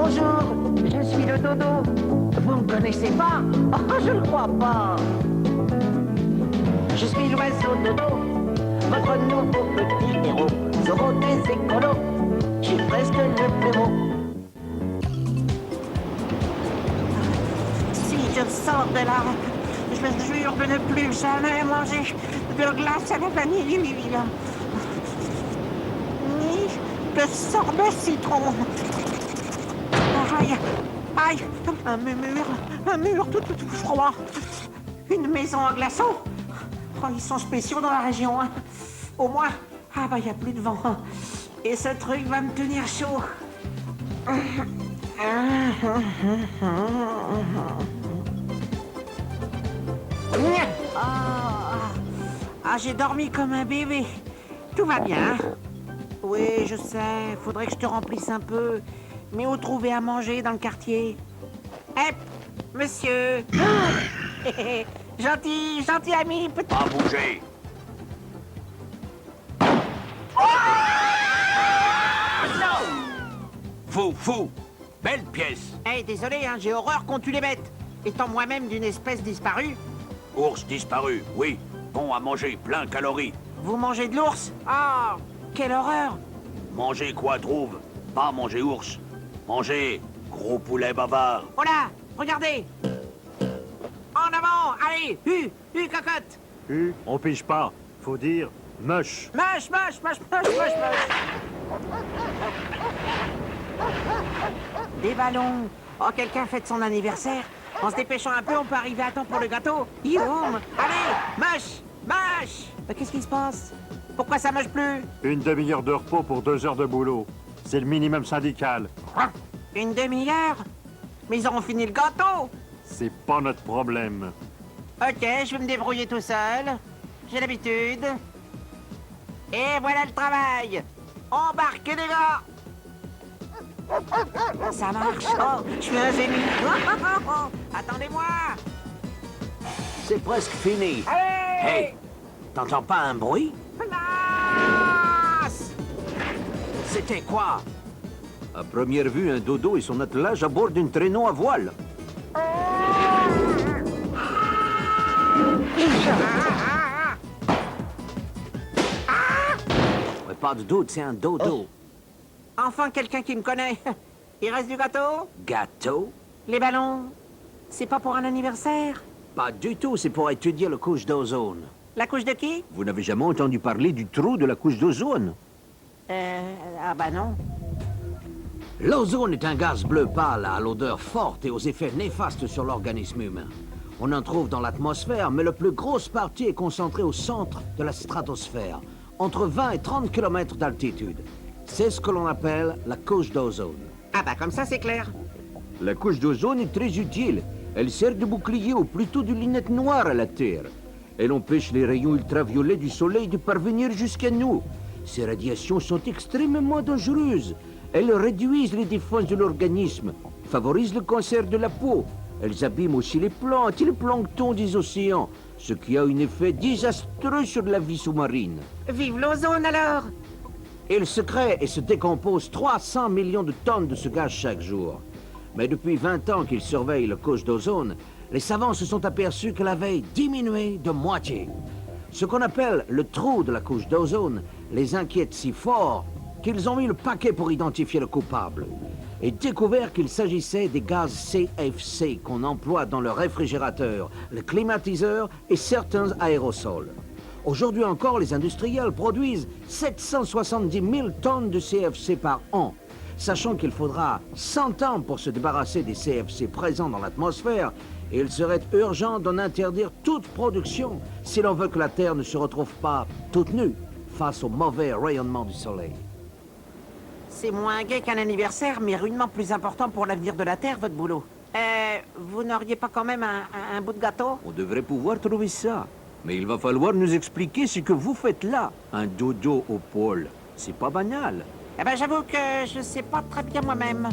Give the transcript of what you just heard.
Bonjour, je suis le dodo. Vous me connaissez pas? Oh, je le crois pas. Je suis l'oiseau dodo, votre nouveau petit héros. Zorro des écolos, je suis presque le plus beau. Si je sors de là, je me jure de ne plus jamais manger de glace à la vanille ni de sorbet citron. Aïe, aïe, un mur tout froid. Une maison en glaçons. Oh, ils sont spéciaux dans la région, hein. Au moins, ah bah, y a plus de vent. Et ce truc va me tenir chaud. Ah, j'ai dormi comme un bébé. Tout va bien. Oui, je sais, faudrait que je te remplisse un peu. Mais où trouver à manger dans le quartier? Hep, monsieur. Gentil ami, petit... Pas bouger. Fou. Belle pièce. Hey, désolé, hein, j'ai horreur qu'on tue les bêtes. Étant moi-même d'une espèce disparue. Ours disparu, oui. Bon à manger, plein calories. Vous mangez de l'ours? Ah, quelle horreur! Manger quoi trouve? Pas manger ours. Manger gros poulet bavard. Oh là, regardez! En avant, allez, cocotte! On pige pas. Faut dire mush. Mâche! Des ballons. Oh, quelqu'un fête son anniversaire. En se dépêchant un peu, on peut arriver à temps pour le gâteau. Youm! Allez, mâche! Qu'est-ce qui se passe? Pourquoi ça mâche plus? Une demi-heure de repos pour 2 heures de boulot. C'est le minimum syndical. Une demi-heure? Mais ils auront fini le gâteau. C'est pas notre problème. Ok, je vais me débrouiller tout seul. J'ai l'habitude. Et voilà le travail. Embarquez les gars. Ça marche. Oh, je suis un génie. Attendez-moi. C'est presque fini. Allez! Hey, t'entends pas un bruit? Place! C'était quoi? À première vue, un dodo et son attelage à bord d'un traîneau à voile. Ouais, pas de doute, c'est un dodo. Enfin, quelqu'un qui me connaît. Il reste du gâteau? Gâteau? Les ballons? C'est pas pour un anniversaire? Pas du tout, c'est pour étudier la couche d'ozone. La couche de qui? Vous n'avez jamais entendu parler du trou de la couche d'ozone? Ah bah non. L'ozone est un gaz bleu pâle à l'odeur forte et aux effets néfastes sur l'organisme humain. On en trouve dans l'atmosphère, mais la plus grosse partie est concentrée au centre de la stratosphère, entre 20 et 30 km d'altitude. C'est ce que l'on appelle la couche d'ozone. Ah bah comme ça c'est clair. La couche d'ozone est très utile. Elle sert de bouclier ou plutôt de lunette noire à la Terre. Elle empêche les rayons ultraviolets du soleil de parvenir jusqu'à nous. Ces radiations sont extrêmement dangereuses. Elles réduisent les défenses de l'organisme, favorisent le cancer de la peau. Elles abîment aussi les plantes et le plancton des océans, ce qui a un effet désastreux sur la vie sous-marine. Vive l'ozone alors! Il se crée et se décompose 300 millions de tonnes de ce gaz chaque jour. Mais depuis 20 ans qu'ils surveillent la couche d'ozone, les savants se sont aperçus qu'elle avait diminué de moitié. Ce qu'on appelle le trou de la couche d'ozone les inquiète si fort qu'ils ont mis le paquet pour identifier le coupable et découvert qu'il s'agissait des gaz CFC qu'on emploie dans le réfrigérateur, le climatiseur et certains aérosols. Aujourd'hui encore, les industriels produisent 770 000 tonnes de CFC par an. Sachant qu'il faudra 100 ans pour se débarrasser des CFC présents dans l'atmosphère, et il serait urgent d'en interdire toute production si l'on veut que la Terre ne se retrouve pas toute nue face au mauvais rayonnement du soleil. C'est moins gai qu'un anniversaire, mais rudement plus important pour l'avenir de la Terre, votre boulot. Vous n'auriez pas quand même un bout de gâteau? On devrait pouvoir trouver ça. Mais il va falloir nous expliquer ce que vous faites là. Un dodo au pôle. C'est pas banal. Eh ben, j'avoue que je sais pas très bien moi-même.